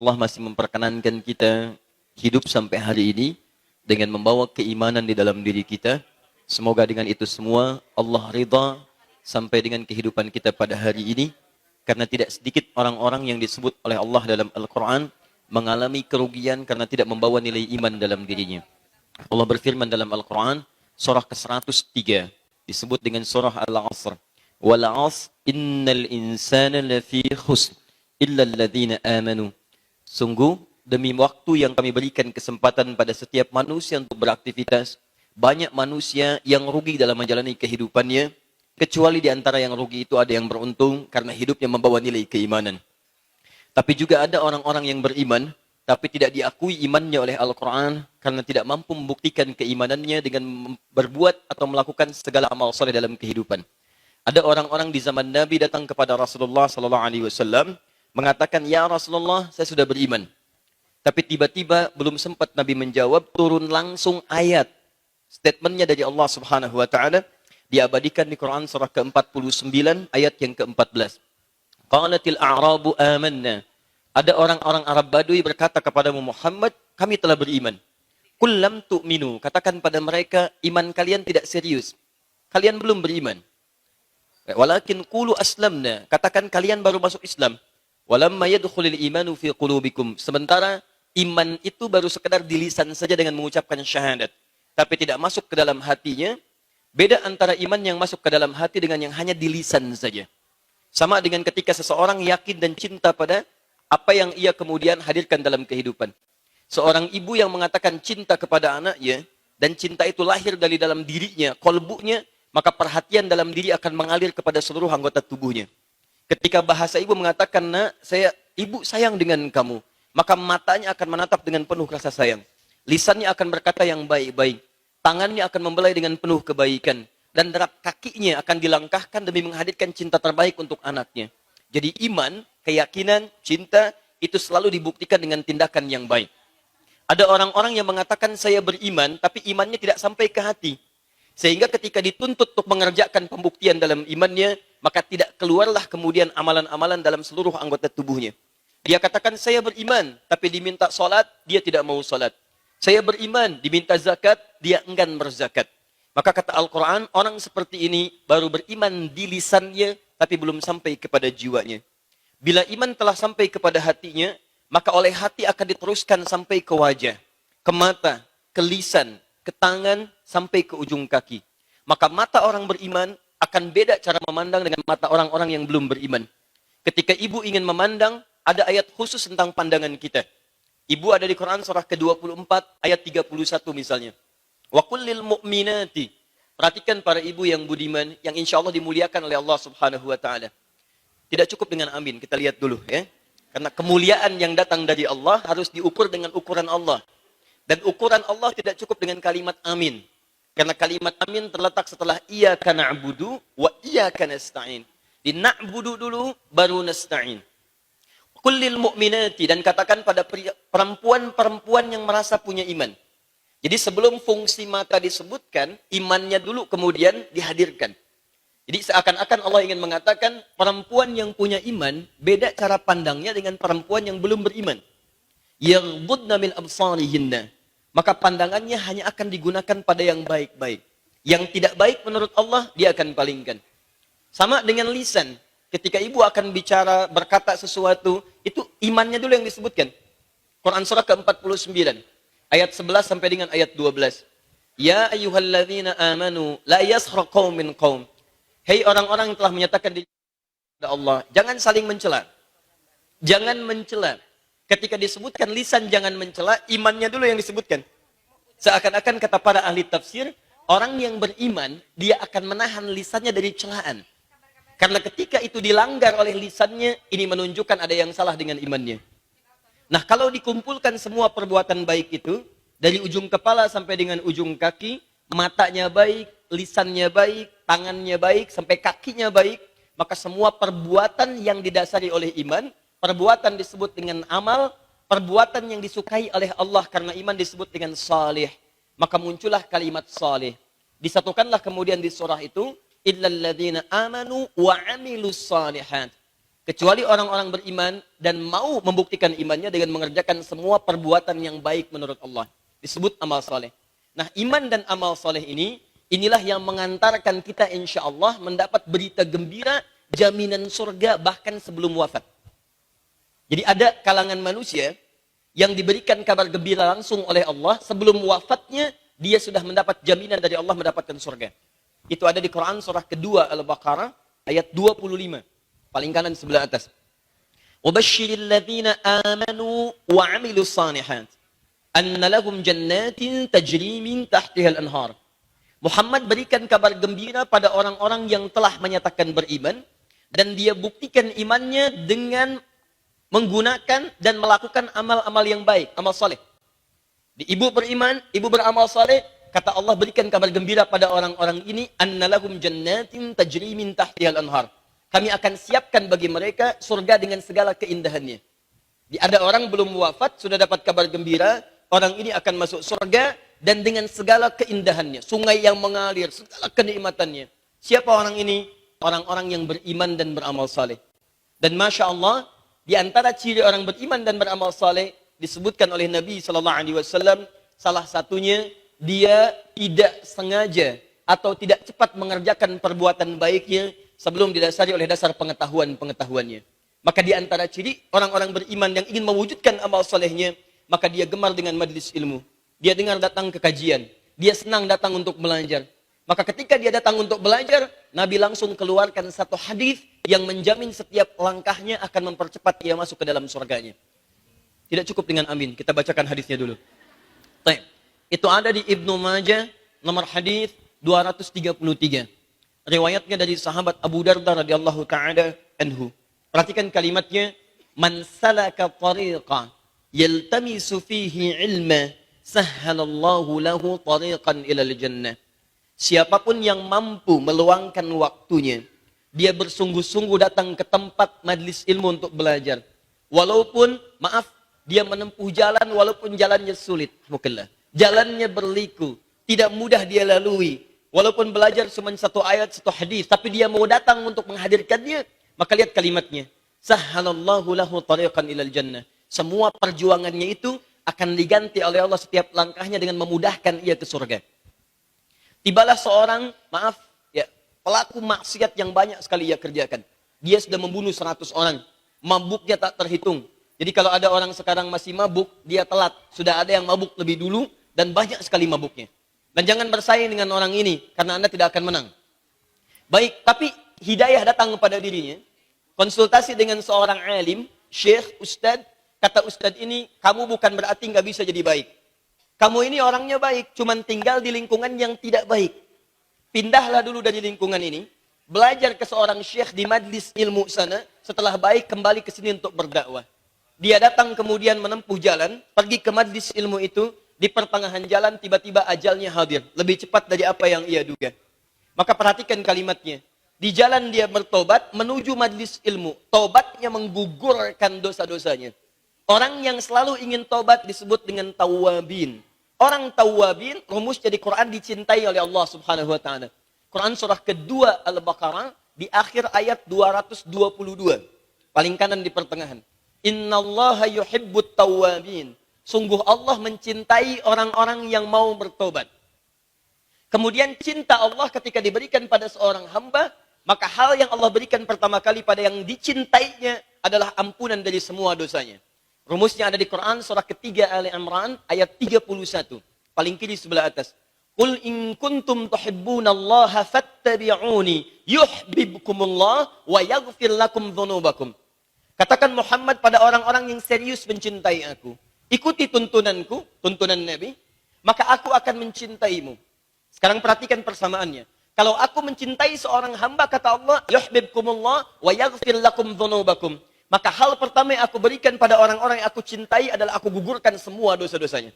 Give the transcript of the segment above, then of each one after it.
Allah masih memperkenankan kita hidup sampai hari ini dengan membawa keimanan di dalam diri kita. Semoga dengan itu semua Allah ridha sampai dengan kehidupan kita pada hari ini. Karena tidak sedikit orang-orang yang disebut oleh Allah dalam Al-Quran mengalami kerugian karena tidak membawa nilai iman dalam dirinya. Allah berfirman dalam Al-Quran, surah ke-103, disebut dengan surah Al-Asr. Wal 'asr innal insana lafi khusr illa alladhina amanu. Sungguh, demi waktu yang kami berikan kesempatan pada setiap manusia untuk beraktivitas, banyak manusia yang rugi dalam menjalani kehidupannya, kecuali di antara yang rugi itu ada yang beruntung karena hidupnya membawa nilai keimanan. Tapi juga ada orang-orang yang beriman, tapi tidak diakui imannya oleh Al-Quran karena tidak mampu membuktikan keimanannya dengan berbuat atau melakukan segala amal soleh dalam kehidupan. Ada orang-orang di zaman Nabi datang kepada Rasulullah SAW mengatakan, "Ya Rasulullah, saya sudah beriman." Tapi tiba-tiba belum sempat Nabi menjawab, turun langsung ayat. Statementnya dari Allah Subhanahu wa taala diabadikan di Quran surah ke-49 ayat yang ke-14. Qalatil a'rabu amanna. Ada orang-orang Arab Badui berkata kepada Muhammad, "Kami telah beriman." Qul lam tu'minu. Katakan pada mereka, iman kalian tidak serius. Kalian belum beriman. Walakin qulu aslamna. Katakan kalian baru masuk Islam. Walamma yadkhulul imanu fi qulubikum. Sementara iman itu baru sekedar di lisan saja dengan mengucapkan syahadat, tapi tidak masuk ke dalam hatinya. Beda antara iman yang masuk ke dalam hati dengan yang hanya di lisan saja. Sama dengan ketika seseorang yakin dan cinta pada apa yang ia kemudian hadirkan dalam kehidupan. Seorang ibu yang mengatakan cinta kepada anaknya, dan cinta itu lahir dari dalam dirinya, kolbunya, maka perhatian dalam diri akan mengalir kepada seluruh anggota tubuhnya. Ketika bahasa ibu mengatakan, "Nak, ibu sayang dengan kamu," maka matanya akan menatap dengan penuh rasa sayang. Lisannya akan berkata yang baik-baik. Tangannya akan membelai dengan penuh kebaikan. Dan derap kakinya akan dilangkahkan demi menghadirkan cinta terbaik untuk anaknya. Jadi iman, keyakinan, cinta, itu selalu dibuktikan dengan tindakan yang baik. Ada orang-orang yang mengatakan saya beriman, tapi imannya tidak sampai ke hati. Sehingga ketika dituntut untuk mengerjakan pembuktian dalam imannya, maka tidak keluarlah kemudian amalan-amalan dalam seluruh anggota tubuhnya. Dia katakan saya beriman, tapi diminta sholat, dia tidak mau sholat. Saya beriman, diminta zakat, dia enggan berzakat. Maka kata Al-Quran, orang seperti ini baru beriman di lisannya, tapi belum sampai kepada jiwanya. Bila iman telah sampai kepada hatinya, maka oleh hati akan diteruskan sampai ke wajah, ke mata, ke lisan, ke tangan, sampai ke ujung kaki. Maka mata orang beriman akan beda cara memandang dengan mata orang-orang yang belum beriman. Ketika ibu ingin memandang, ada ayat khusus tentang pandangan kita. Ibu ada di Quran surah ke-24 ayat 31 misalnya. Wa kullil mu'minati. Perhatikan para ibu yang budiman, yang insya Allah dimuliakan oleh Allah Subhanahu wa taala. Tidak cukup dengan amin, kita lihat dulu ya. Karena kemuliaan yang datang dari Allah harus diukur dengan ukuran Allah. Dan ukuran Allah tidak cukup dengan kalimat amin. Karena kalimat amin terletak setelah iyyaka na'budu wa iyyaka nasta'in. Di na'budu dulu baru nasta'in. Kullil mu'minati, dan katakan pada perempuan-perempuan yang merasa punya iman. Jadi sebelum fungsi mata disebutkan, imannya dulu kemudian dihadirkan. Jadi seakan-akan Allah ingin mengatakan perempuan yang punya iman beda cara pandangnya dengan perempuan yang belum beriman. Yaghdudna min absarihinna. Maka pandangannya hanya akan digunakan pada yang baik-baik. Yang tidak baik menurut Allah, dia akan palingkan. Sama dengan lisan. Ketika ibu akan bicara, berkata sesuatu, itu imannya dulu yang disebutkan. Quran surah ke-49. Ayat 11 sampai dengan ayat 12. Ya ayyuhalladzina amanu, la yaskhar qaum min qaum. Hei orang-orang yang telah menyatakan di Allah, jangan saling mencela. Jangan mencela. Ketika disebutkan lisan jangan mencela, imannya dulu yang disebutkan. Seakan-akan kata para ahli tafsir, orang yang beriman, dia akan menahan lisannya dari celaan. Karena ketika itu dilanggar oleh lisannya, ini menunjukkan ada yang salah dengan imannya. Nah, kalau dikumpulkan semua perbuatan baik itu, dari ujung kepala sampai dengan ujung kaki, matanya baik, lisannya baik, tangannya baik, sampai kakinya baik, maka semua perbuatan yang didasari oleh iman, perbuatan disebut dengan amal, perbuatan yang disukai oleh Allah karena iman disebut dengan salih. Maka muncullah kalimat salih. Disatukanlah kemudian di surah itu, illalladzina amanu wa amilus salihat. Kecuali orang-orang beriman dan mau membuktikan imannya dengan mengerjakan semua perbuatan yang baik menurut Allah. Disebut amal soleh. Nah, iman dan amal soleh ini, inilah yang mengantarkan kita insya Allah mendapat berita gembira, jaminan surga bahkan sebelum wafat. Jadi ada kalangan manusia yang diberikan kabar gembira langsung oleh Allah, sebelum wafatnya dia sudah mendapat jaminan dari Allah mendapatkan surga. Itu ada di Quran surah kedua Al-Baqarah ayat 25. Paling kanan sebelah atas. وَبَشِّرِ الَّذِينَ آمَنُوا وَعَمِلُوا الصَّالِحَاتِ أَنَّ لَهُمْ جَنَّاتٍ تَجْرِي مِنْ تَحْتِهَا الْأَنْهَارِ. Muhammad berikan kabar gembira pada orang-orang yang telah menyatakan beriman dan dia buktikan imannya dengan menggunakan dan melakukan amal-amal yang baik, amal soleh. Ibu beriman, ibu beramal soleh, kata Allah berikan kabar gembira pada orang-orang ini, أَنَّ لَهُمْ جَنَّاتٍ تَجْرِي مِنْ تَحْتِهَا الْأَنْهَارِ. Kami akan siapkan bagi mereka surga dengan segala keindahannya. Ada orang belum wafat, sudah dapat kabar gembira, orang ini akan masuk surga dan dengan segala keindahannya. Sungai yang mengalir, segala kenikmatannya. Siapa orang ini? Orang-orang yang beriman dan beramal saleh. Dan Masya Allah, di antara ciri orang beriman dan beramal saleh, disebutkan oleh Nabi SAW, salah satunya, dia tidak sengaja atau tidak cepat mengerjakan perbuatan baiknya, sebelum didasari oleh dasar pengetahuan-pengetahuannya. Maka di antara ciri orang-orang beriman yang ingin mewujudkan amal solehnya, maka dia gemar dengan majlis ilmu. Dia dengar datang ke kajian. Dia senang datang untuk belajar. Maka ketika dia datang untuk belajar, Nabi langsung keluarkan satu hadis yang menjamin setiap langkahnya akan mempercepat dia masuk ke dalam surganya. Tidak cukup dengan amin. Kita bacakan hadisnya dulu. Baik. Itu ada di Ibnu Majah, nomor hadis 233. Riwayatnya dari sahabat Abu Darda radhiyallahu taala anhu. Perhatikan kalimatnya, man salaka tariqa yaltamisu fihi ilma sahhalallahu lahu tariqan ilal jannah. Siapapun yang mampu meluangkan waktunya, dia bersungguh-sungguh datang ke tempat majlis ilmu untuk belajar. Walaupun, dia menempuh jalan walaupun jalannya sulit. Jalannya berliku, tidak mudah dia lalui. Walaupun belajar cuma satu ayat, satu hadis, tapi dia mau datang untuk menghadirkannya, maka lihat kalimatnya. Sahhalallahu lahu tariqan ilal jannah. Semua perjuangannya itu akan diganti oleh Allah setiap langkahnya dengan memudahkan ia ke surga. Tibalah seorang, pelaku maksiat yang banyak sekali ia kerjakan. Dia sudah membunuh 100 orang. Mabuknya tak terhitung. Jadi kalau ada orang sekarang masih mabuk, dia telat. Sudah ada yang mabuk lebih dulu dan banyak sekali mabuknya. Dan jangan bersaing dengan orang ini, karena Anda tidak akan menang. Baik, tapi hidayah datang kepada dirinya. Konsultasi dengan seorang alim, syekh, ustadz. Kata ustadz ini, kamu bukan berarti nggak bisa jadi baik. Kamu ini orangnya baik, cuman tinggal di lingkungan yang tidak baik. Pindahlah dulu dari lingkungan ini. Belajar ke seorang syekh di majlis ilmu sana. Setelah baik, kembali ke sini untuk berdakwah. Dia datang kemudian menempuh jalan, pergi ke majlis ilmu itu. Di pertengahan jalan tiba-tiba ajalnya hadir. Lebih cepat dari apa yang ia duga. Maka perhatikan kalimatnya. Di jalan dia bertobat menuju majlis ilmu. Tobatnya menggugurkan dosa-dosanya. Orang yang selalu ingin tobat disebut dengan tawwabin. Orang tawwabin, rumusnya di Quran dicintai oleh Allah subhanahu wa ta'ala. Quran surah kedua Al-Baqarah di akhir ayat 222. Paling kanan di pertengahan. Innallaha yuhibbut tawwabin. Sungguh Allah mencintai orang-orang yang mau bertobat. Kemudian cinta Allah ketika diberikan pada seorang hamba, maka hal yang Allah berikan pertama kali pada yang dicintainya adalah ampunan dari semua dosanya. Rumusnya ada di Quran surah ketiga Ali Imran ayat 31. Paling kiri sebelah atas. Qul in kuntum tuhibbunallaha fattabi'uni yuhibbukumullah wa yaghfir lakum dzunubakum. Katakan Muhammad pada orang-orang yang serius mencintai aku. Ikuti tuntunanku, tuntunan Nabi, maka aku akan mencintaimu. Sekarang perhatikan persamaannya. Kalau aku mencintai seorang hamba, kata Allah, yuhibbukumullah wa yaghfir lakum dzunubakum. Maka hal pertama yang aku berikan pada orang-orang yang aku cintai adalah aku gugurkan semua dosa-dosanya.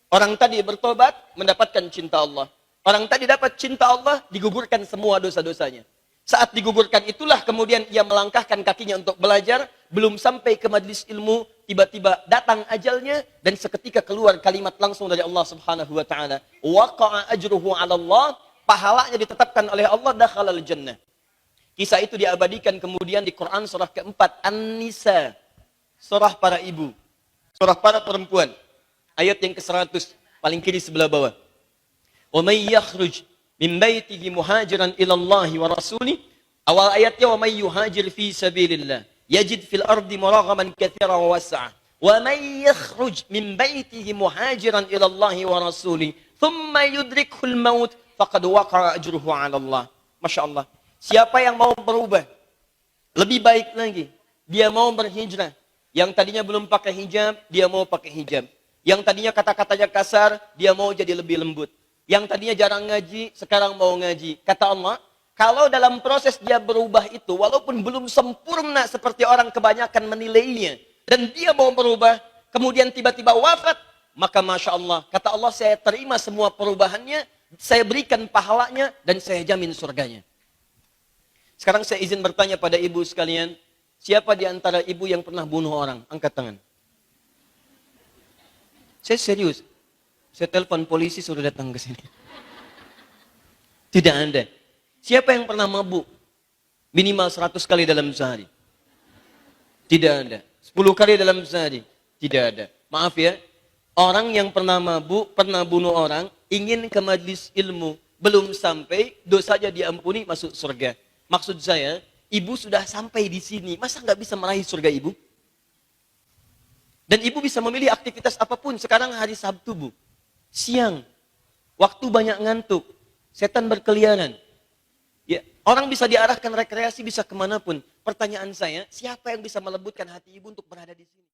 Orang tadi bertobat, mendapatkan cinta Allah. Orang tadi dapat cinta Allah, digugurkan semua dosa-dosanya. Saat digugurkan itulah kemudian ia melangkahkan kakinya untuk belajar, belum sampai ke majlis ilmu, tiba-tiba datang ajalnya dan seketika keluar kalimat langsung dari Allah Subhanahu wa taala, waqa'a ajruhu 'ala Allah, pahalanya ditetapkan oleh Allah, dakhalal jannah. Kisah itu diabadikan kemudian di Quran surah keempat, An-Nisa. Surah para ibu. Surah para perempuan. Ayat yang ke-100, paling kiri sebelah bawah. وَمَنْ يَخْرُجْ مِنْ بَيْتِهِ مُهَاجِرًا إِلَى اللَّهِ وَرَسُولِهِ. Awal ayatnya, وَمَنْ يُهَاجِرْ فِي سَبِيلِ اللَّهِ يَجِدْ فِي الْأَرْضِ مُرَغَمًا كَثِيرًا وَوَسَعًا وَمَنْ يَخْرُجْ مِنْ بَيْتِهِ مُهَاجِرًا إِلَى اللَّهِ وَرَسُولِهِ ثُمَّ يُدْرِكْهُ الْمَوْتِ فَقَدْ وَقَعَ أَجْرُهُ عَلَى اللَّهِ. Masya Allah. Siapa yang mau berubah, lebih baik lagi, dia mau berhijrah. Yang tadinya belum pakai hijab, dia mau pakai hijab. Yang tadinya kata-katanya kasar, dia mau jadi lebih lembut. Yang tadinya jarang ngaji, sekarang mau ngaji. Kata Allah, kalau dalam proses dia berubah itu, walaupun belum sempurna seperti orang kebanyakan menilainya, dan dia mau berubah, kemudian tiba-tiba wafat, maka Masya Allah, kata Allah, saya terima semua perubahannya, saya berikan pahalanya, dan saya jamin surganya. Sekarang saya izin bertanya pada ibu sekalian, siapa di antara ibu yang pernah bunuh orang? Angkat tangan. Saya serius. Saya telepon polisi suruh datang ke sini. Tidak ada. Siapa yang pernah mabuk? Minimal 100 kali dalam sehari. Tidak ada. 10 kali dalam sehari. Tidak ada. Maaf ya. Orang yang pernah mabuk, pernah bunuh orang, ingin ke majlis ilmu. Belum sampai, dosanya diampuni, masuk surga. Maksud saya, ibu sudah sampai di sini. Masa nggak bisa meraih surga ibu? Dan ibu bisa memilih aktivitas apapun. Sekarang hari Sabtu, Bu. Siang, waktu banyak ngantuk, setan berkeliaran. Ya, orang bisa diarahkan rekreasi, bisa kemanapun. Pertanyaan saya, siapa yang bisa melembutkan hati ibu untuk berada di sini?